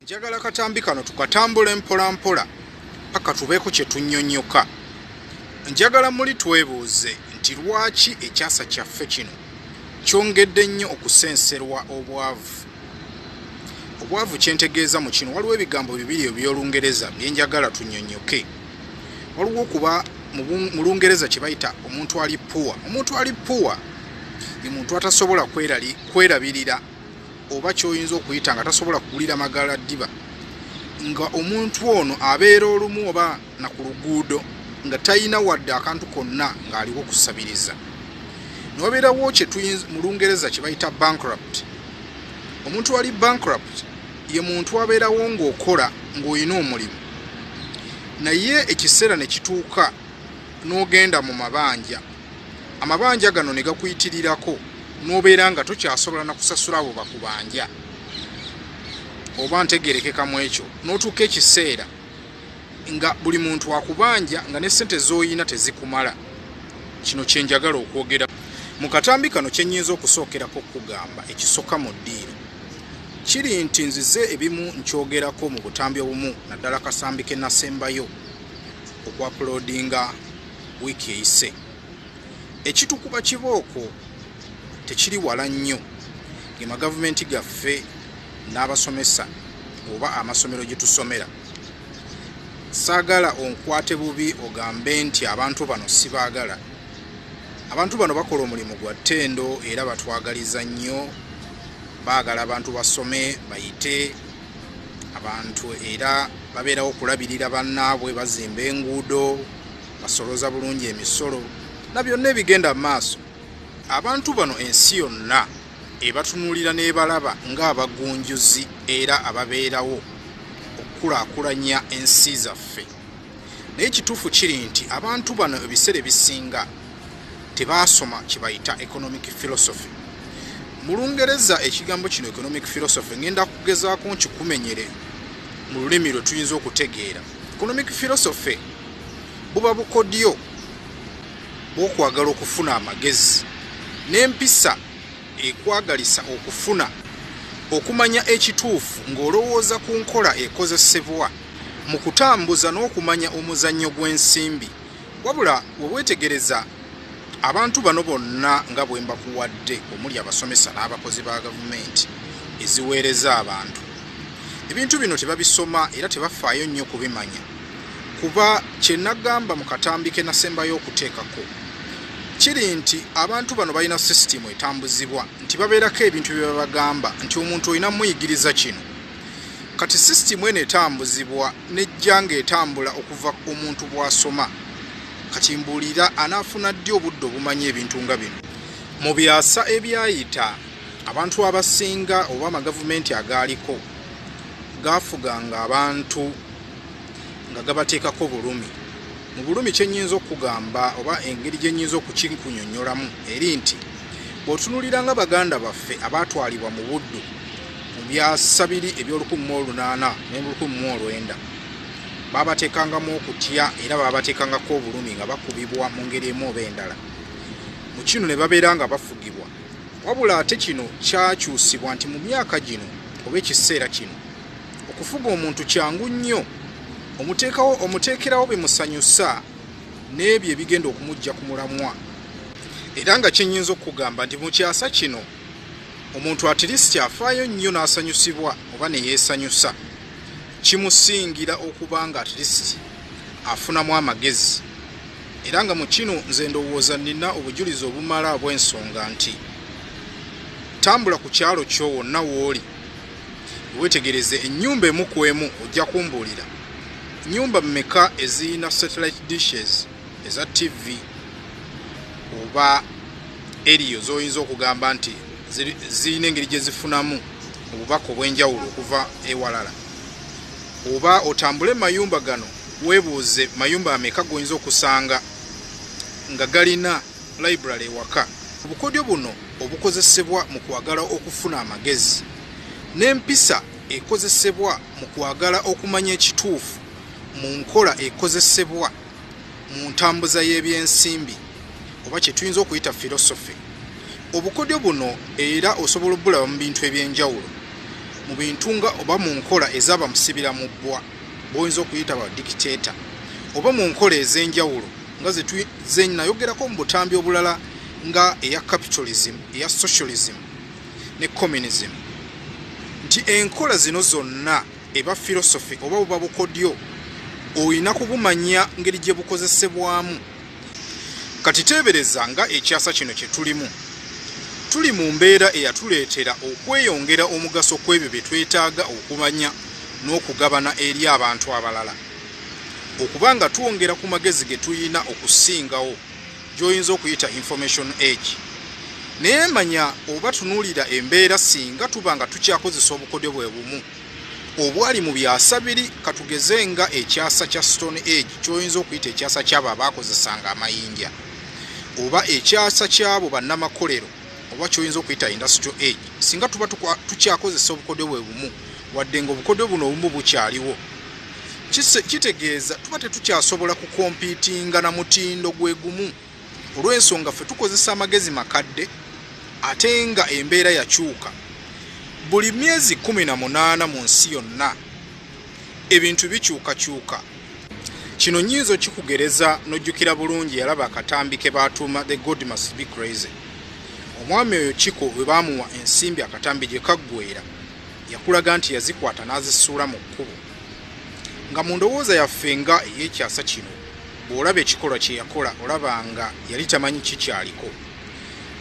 Njagala katambi kano tukatambule mpola mpola paka tubeeko kye tunnyonnyoka. Njagala muli twebuuze nti lwaki ekyasa kyaffe kino kyongedde nnyo okusenserwa obwavu. Obwavu kyentegeeza mu kino waliwo ebigambo bibiri eby'Olungereza bye njagala tunnyonnyoke. Waliwo okuba mu Lungereza kye bayita omuntu ali poor. Omuntu ali poor ye muntu atasobola kwerabirira oba kyoyinza okuyita nga tasobola kugulira magala ddiba, nga omuntu ono abeera olumu oba na ku luguudo nga talina wadde akantu konna ng'aliwo kusabiriza. N'obeerawo kye tuyinza mu Lungereza kye bayita bankrupt. Omuntu ali bankrupt ye muntu abeerawo ng'okola ng'olina omulimu, naye ekiseera ne kituuka n'ogenda mu mabanja, amabanja gano ne gakuyitirirako n'obeera nga tokyasobola na kusasula abo bakubanja oba ntegerekeka mu ekyo, n'otuuka ekiseera nga buli muntu akubanja nga ne ssente z'oyina tezikumala. Kino kye njagala okwogera mu katambi kano. Kye nnyinza okusookerako okugamba ekisooka mu ddiiro kiri nti nzize ebimu nkyogerako mu butambi obumu, naddala kasambi ke nasembayo okwapulodinga wiiki eyise. Ekitukuba kibooko tekiri wala nnyo gema gavumenti gaffe n'abasomesa oba amasomero gye tusomera. Saagala onkwate bubi ogambe nti abantu bano sibaagala. Abantu bano bakola omulimu gwa ttendo era batwagaliza nnyo, baagala abantu basome bayite abantu, era babeerawo okulabirira bannaabwe, bazimba enguudo, basoloza bulungi emisolo na byonna ebigenda mu maaso. Abantu bano ensi yonna ebatunuulira n'ebalaba ng'abagunjuzi era ababeerawo okukulaakulanya ensi zaffe. Naye ekituufu kiri nti abantu bano ebiseera ebisinga tebaasoma kye bayita economic philosophy. Mu Lungereza ekigambo kino economic philosophy ngenda kugezaako nkikumenyere mu lulimi lwe tuyinza okutegeera. Economic philosophy buba bukodyo bw'okwagala okufuna amagezi n'empisa ekwagalisa okufuna okumanya ekituufu ng'olowooza ku nkola ekozesebwa mu kutambuza n'okumanya omuzannyo gw'ensimbi. Wabula we weetegereza abantu bano bonna nga bwe mbakuwadde, omuli abasomesa n'abakozi ba gavumenti eziweereza abantu, ebintu bino tebabisoma era tebafaayo nnyo kubimanya, kuba kye nagamba mu katambi ke nasembayo okuteekako kiri nti abantu bano balina sisitimu etambuzibwa nti babeerako ebintu bye babagamba nti omuntu olina muyigiriza kino. Kati sisitimu eno etambuzibwa nejja ng'etambula okuva omuntu bw'asoma. Kati mbuulira anaafuna ddi obudde obumanya ebintu nga bino. Mu byasa ebyayita abantu abasinga oba amagavumenti agaaliko gaafuganga abantu nga gabateekako bulumi. Mu bulumi kye nnyinza okugamba oba engeri gye nnyinza okukinkunyonnyolamu eri nti bw'otunuulira nga baganda baffe abaatwalibwa mu buddu mu byasa biri eby'olukumu18 ne1900 baabateekangamu okutya era baabateekangako obulumi nga bakubibwa mu ngeri emu oba endala. Mu kino ne babeera nga bafugibwa. Wabula ate kino kyakyusibwa nti mu myaka gino oba ekiseera kino okufuga omuntu kyangu nnyo. Omuteekerawo bimusanyusa n'ebyo ebigenda okumujja ku mulamwa. Era nga kyennyinza okugamba nti mu kyasa kino omuntu atirisiti afaayo nnyo n'asanyusibwa oba ne yeesanyusa, kimusingira okuba nga atirisiti afunamu amagezi. Era nga mu kino nze ndowooza nina obujulizi obumala obw'ensonga nti tambula ku kyalo kyo wonna w'oli weetegereze ennyumba emu ku emu ojja kumbuulira nnyumba mmeka ezirina satellite dishes eza TV oba eriyo z'oyinza okugamba nti zirina engeri gye zifunamu obubaka obw'enjawulo okuva ewalala. Oba otambule mayumba gano weebuuze mayumba ameka g'oyinza okusanga nga galina library ewaka. Obukodyo buno obukozesebwa mu kwagala okufuna amagezi n'empisa ekozesebwa mu kwagala okumanya ekituufu mu nkola ekozesebwa mu ntambuza y'ebyensimbi oba kye tuyinza okuyita philosophy. Obukodyo buno era osobola obbulaba mu bintu eby'enjawulo. mu bintu nga oba mu nkola ez'abamusibira mu bbwa boyinza okuyita ba dictator oba mu nkola ez'enjawulo nga ze nayogerako mu butambi obulala nga eya capitalism, eya socialism ne communism, nti enkola zino zonna eba philosophy oba buba bukodyo oyina kubumanya ngeri gye bukozesebwamu. Kati teebereza nga ekyasa kino kye tulimu, tuli mu mbeera eyatuleetera okweyongera omugaso kw'ebyo bye twetaaga okumanya n'okugabana eri abantu abalala, okubanga tuwongera ku magezi ge tuyina okusingawo gy'oyinza okuyita information age. Naye manya oba tunuulira embeera singa tuba nga tukyakozesa obukodyo bwe bumu obwali mu byasa biri, katugeze nga ekyasa kya stone age ky'oyinza okuyita ekyasa ky'abo abaakozesanga amayinja, oba ekyasa ky'abo bannamakolero oba ky'oyinza okuyita industrial age. Singa tuba tukyakozesa obukodyo bwe bumu wadde nga obukodyo buno obumu bukyaliwo, kitegeeza tuba tetukyasobola kukompiitinga na mutindo gwe gumu, olw'ensonga ffe tukozesa amagezi makadde ate nga embeera yakyuka. Buli myezi 18 mu nsi yonna ebintu bikyukakyuka. Kino nnyinza kikugereza n'ojjukira bulungi yalaba akatambi ke baatuuma The God Must Be Crazy. Omwami oyo Kiko bwe baamuwa ensimbi akatambi gye kaggweera, yakulaga nti yazikwata n'azisuula mu kkubo. Nga mu ndowooza yaffe nga ey'ekyasa kino, bw'olaba ekikolwa kye yakola olaba nga yali tamanyi kikyaliko.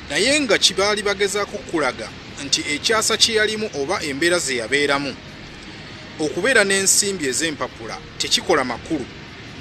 Naye nga kibaali bagezaako kukulaga nti ekyasa kye yalimu oba embeera ze yabeeramu, okubeera n'ensimbi ez'empapula tekikola makulu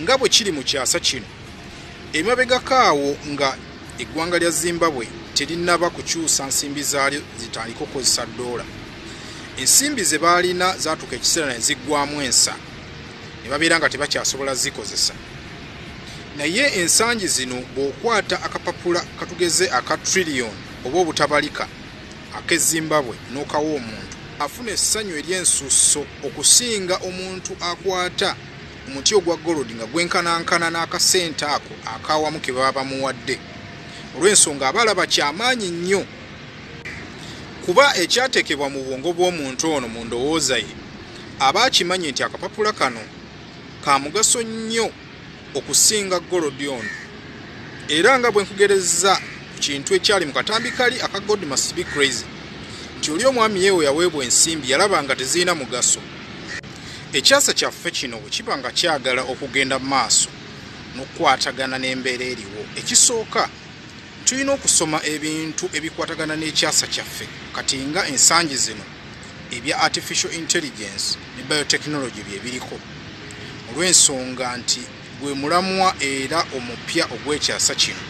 nga bwe kiri mu kyasa kino. Emabegako awo nga eggwanga lya Zimbabwe terinnaba kukyusa nsimbi zaalyo zitandika okukozesa $. Ensimbi ze baalina zaatuuka ekiseera ne ziggwamu ensa, ne babeera nga tebakyasobola zikozesa. Naye ensangi zino bw'okwata akapapula katugeze aka trillion oba obutabalika ak'e Zimbabwe n'okawa omuntu, afuna essanyu ery'ensusso okusinga omuntu akwata omuti ogwa gold nga gwenkanankana n'akasente ako akawamu ke baba bamuwadde. Olw'ensonga abalaba kyamaanyi nnyo, kuba ekyateekebwa mu bwongo bw'omuntu ono mu ndowooza ye aba akimanyi nti akapapula kano ka mugaso nnyo okusinga gold ono. Era nga bwe nkugereza ku kintu ekyali mu katambi kali aka God Must Be Crazy, nti oli omwami yeewo yaweebwa ensimbi yalaba nga tezirina mugaso. Ekyasa kyaffe kino bwe kiba nga kyagala okugenda mu maaso n'okukwatagana n'embeera eriwo, ekisooka tulina okusoma ebintu ebikwatagana n'ekyasa kyaffe kati nga ensangi zino ebya artificial intelligence ne biotechnology bye biriko. Olw'ensonga nti gwe mulamwa era omupya ogw'ekyasa kino.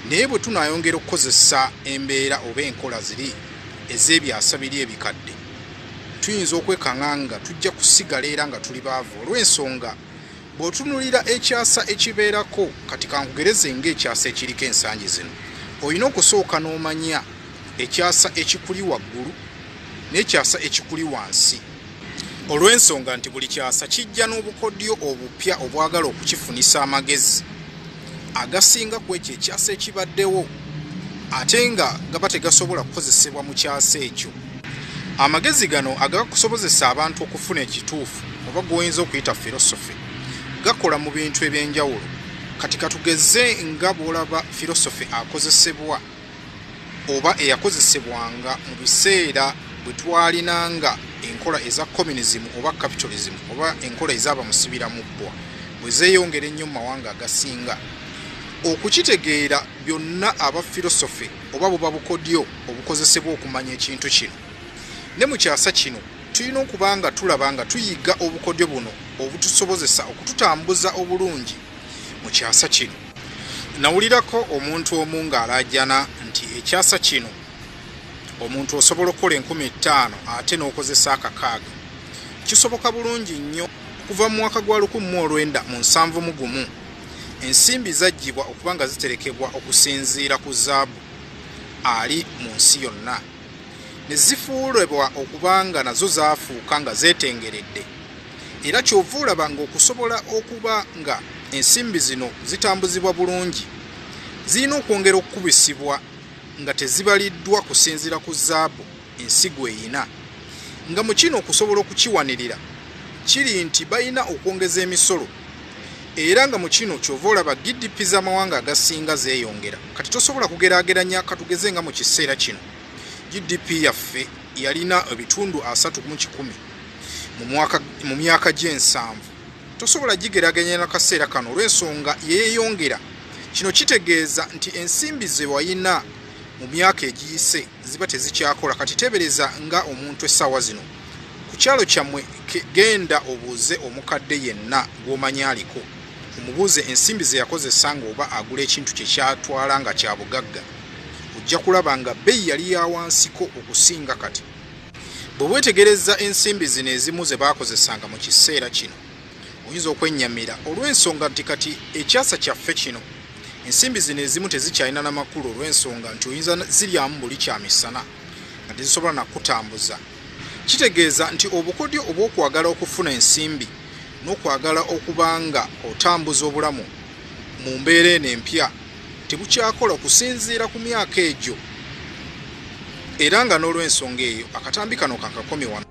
Naye bwe tunaayongera okukozesa embeera oba enkola ziri ez'ebyasa biri ebikadde, tuyinza okwekanga nga tujja kusigala era nga tuli baavu. Olw'ensonga bw'otunulira ekyasa ekibeerako, kati kankugereze ng'ekyasa ekiriko ensangi zino, olina okusooka n'omanya ekyasa ekikuli waggulu n'ekyasa ekikuli wansi. Olw'ensonga nti buli kyasa kijja n'obukodyo obupya obwagala okukifunisa amagezi agasinga ku ekyo ekyasa ekibaddewo, ate nga gaba tegasobola kukozesebwa mu kyasa ekyo. Amagezi gano agakusobozesa abantu okufuna ekituufu oba goyinza okuyita philosophy gakola mu bintu eby'enjawulo. Kati katugeze nga bw'olaba philosophy akozesebwa oba eyakozesebwanga mu biseera bwe twalinanga enkola eza communism oba capitalism oba enkola ez'abamusibira mu bbwa bwe zeeyongera ennyo mu mawanga agasinga. Okukitegeera byonna aba philosophy oba buba bukodyo obukozesebwa okumanya ekintu kino. Ne mu kyasa kino tulina okuba nga tulaba nga tuyiga obukodyo buno obutusobozesa okututambuza obulungi mu kyasa kino. Nawulirako omuntu omu ng'alaajana nti ekyasa kino omuntu osobola okukola 50,000 ate n'okozesa akakaaga. Kisoboka bulungi nnyo. Kuva mu mwaka gwa 1971 ensimbi zaggyibwa okuba nga ziterekebwa okusinziira ku zaabu ali mu nsi yonna, ne zifuulibwa okuba nga nazo zaafuuka nga zeetengeredde. Era ky'ova olaba ng'okusobola okuba nga ensimbi zino zitambuzibwa bulungi zirina okwongera okukubisibwa nga tezibaliddwa kusinziira ku zaabu ensigo eyina. nga mu kino okusobola okukiwanirira kiri nti balina okwongeza emisolo era nga mu kino kyova olaba GDP z'amawanga agasinga zeeyongera. Kati tosobola kugeraageranya katugeze nga mu kiseera kino GDP yaffe yalina ebitundu 3 mu 10 mu myaka gy'ensanvu. Tosobola gigeraganya na kaseera kano olw'ensonga yeeyongera. Kino kitegeeza nti ensimbi ze wayina mu myaka egiyise ziba tezikyakola. Kati tebereza nga omuntu essaawa zino ku kyalo kyammwe genda obuuze omukadde yenna gw'omanya aliko, omubuuze ensimbi ze yakozesa ng'oba agula ekintu kye kyatwala nga kya bugagga, ojja kulaba nga bbeeyi yali ya wansiko okusinga kati. Bwe weetegereza ensimbi zino ezimu ze baakozesanga mu kiseera kino oyinza okwennyamira olw'ensonga nti kati ekyasa kyaffe kino ensimbi zino ezimu tezikyalina n'amakulu olw'ensonga nti oyinza ziryamu buli kyamisana nga tezisobola nakutambuza. Kitegeeza nti obukodyo obw'okwagala okufuna ensimbi n'okwagala okubanga otambuza obulamu mu mbeera eno empya tebukyakola okusinziira ku myaka egyo. Era nga n'olw'ensonga eyo akatambi kano kakakomye wano.